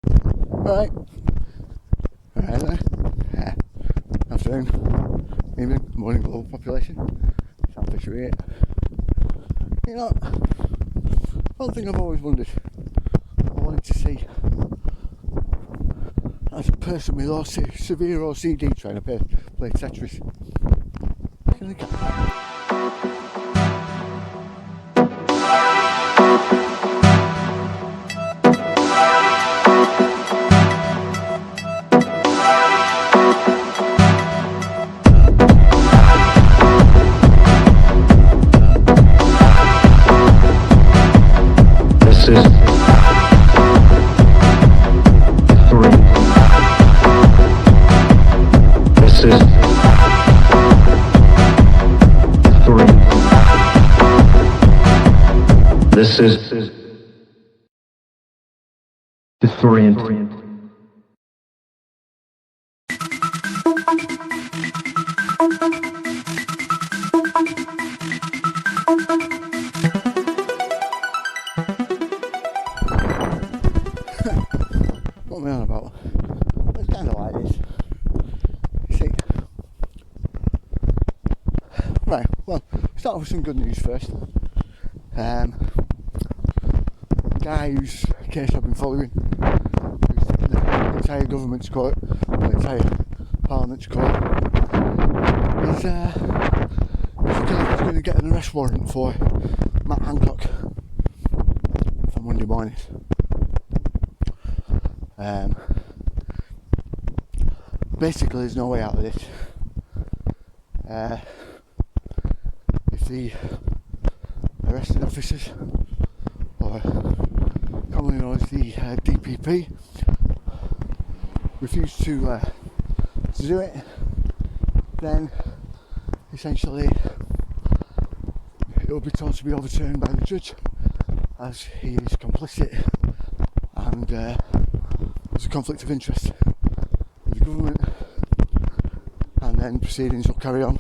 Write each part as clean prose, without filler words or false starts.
Right. Alright there. Afternoon, evening, morning global population. Sam Fisher here. You know, one thing I've always wondered, I wanted to see, as a person with severe OCD trying to play Tetris, can I get This is disorienting. what am I on about? It's kind of like this. See? Right, well, start off with some good news first. Guy whose case I've been following, who's taken the entire government to court, the entire parliament to court, is going to get an arrest warrant for Matt Hancock for Monday morning. Basically, there's no way out of this. If the arrested officers, or commonly known as the DPP, refuse to do it, then essentially it will be told to be overturned by the judge, as he is complicit and there's a conflict of interest with the government, and then proceedings will carry on,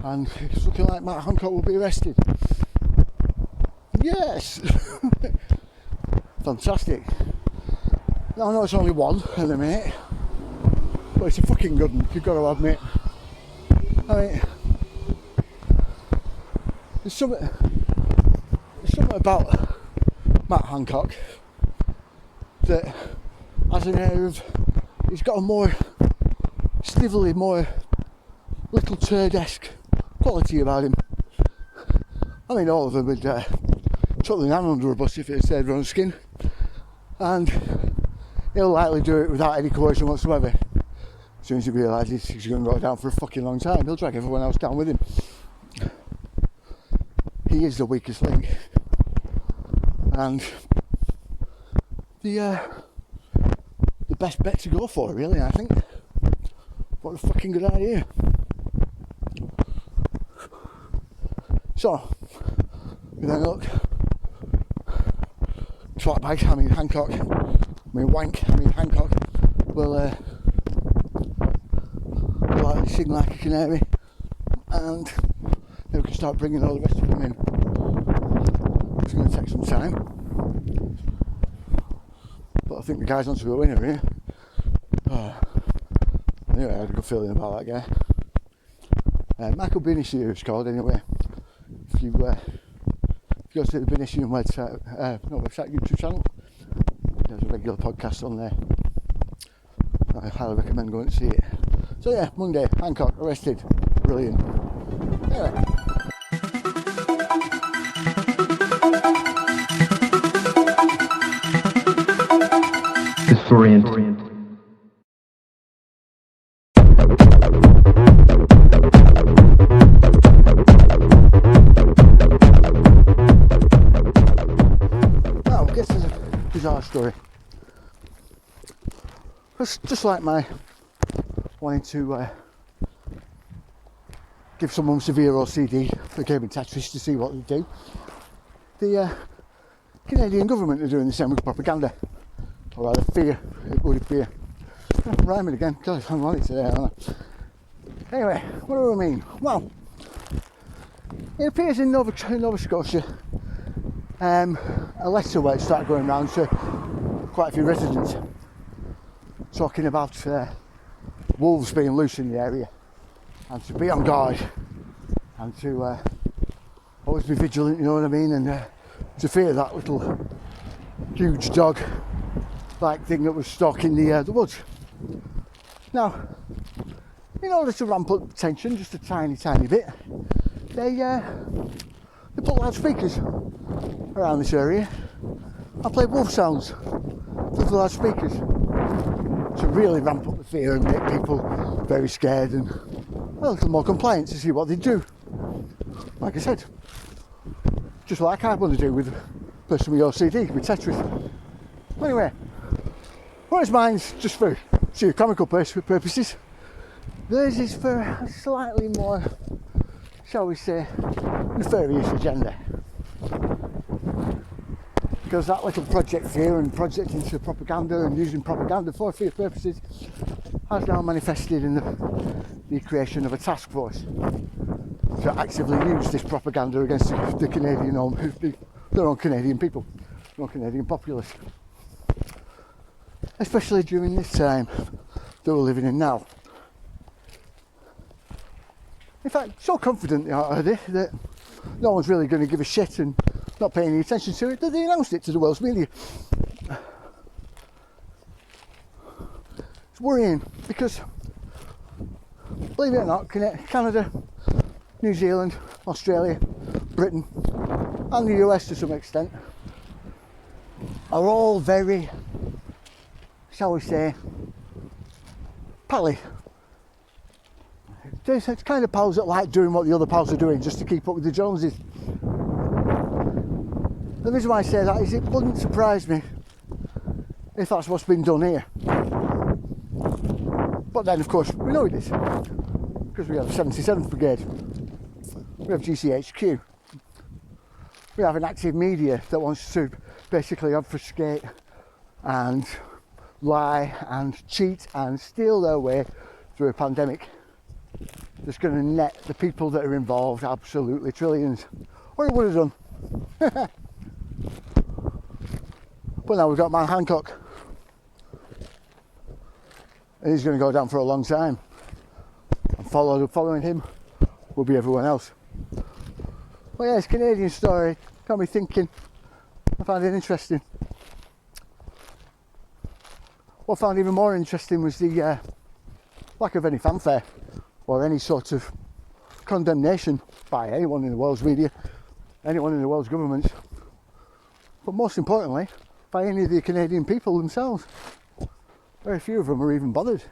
and it's looking like Matt Hancock will be arrested. Yes! Fantastic. Now, I know it's only one at the minute, but it's a fucking good one, you've got to admit. I mean, there's something about Matt Hancock that has an air of, he's got a more snivelly, more little turd-esque quality about him. I mean, all of them would chuck the nan under a bus if it stayed on skin, and he'll likely do it without any coercion whatsoever. As soon as he realises he's going to go down for a fucking long time, he'll drag everyone else down with him. He is the weakest link, and the best bet to go for, really, I think. What a fucking good idea. So, we then look, twatbag, Hancock, Hancock will sing like a canary, and then we can start bringing all the rest of them in. It's going to take some time, but I think the guy's onto a winner here. Anyway, I had a good feeling about that guy. Michael Binishi is called anyway. If you go to the Binishi website, YouTube channel, there's a regular podcast on there. I highly recommend going to see it. So yeah, Monday, Hancock arrested. Brilliant. Anyway. Disorient. Well, I guess there's a bizarre story. It's just like my wanting to give someone severe OCD a game of Tetris to see what they do. The Canadian government are doing the same with propaganda, or rather fear. It would appear. I'm rhyming again. God, I'm on it today, aren't I? Anyway, what do I mean? Well, it appears in Nova Scotia, a letter where it started going around to quite a few residents talking about wolves being loose in the area, and to be on guard, and to always be vigilant, you know what I mean, and to fear that little huge dog like thing that was stalking the woods. Now, in order to ramp up tension just a tiny bit, they put loudspeakers around this area and play wolf sounds through the loudspeakers to really ramp up the fear and make people very scared and a little more compliant to see what they do. Like I said, just like I want to do with a person with OCD, with Tetris. Anyway, whereas mine's just for sheer comical purposes, theirs is for a slightly more, shall we say, nefarious agenda. Because that little project fear and project into propaganda and using propaganda for fear purposes has now manifested in the creation of a task force to actively use this propaganda against the Canadian, their own Canadian people, their own Canadian populace. Especially during this time that we're living in now. In fact, so confident they are that no one's really going to give a shit and not pay any attention to it that they announced it to the world's media. It's worrying because, believe it or not, Canada, New Zealand, Australia, Britain and the US to some extent are all very, shall we say, pally. It's kind of pals that like doing what the other pals are doing just to keep up with the Joneses. The reason why I say that is it wouldn't surprise me if that's what's been done here. But then of course we know it is, because we have 77th Brigade, we have GCHQ, we have an active media that wants to basically obfuscate and lie and cheat and steal their way through a pandemic that's going to net the people that are involved absolutely trillions, or it would have done. But now we've got man Hancock, and he's going to go down for a long time, and following him will be everyone else. Well, yeah, it's a Canadian story, got me thinking. I found it interesting. What I found even more interesting was the lack of any fanfare or any sort of condemnation by anyone in the world's media, anyone in the world's governments, but most importantly, by any of the Canadian people themselves. Very few of them are even bothered.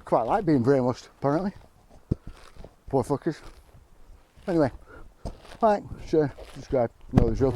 Quite like being brainwashed, apparently. Poor fuckers. Anyway, like, share, subscribe, know the drill.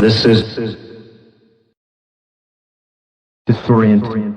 This is disorienting.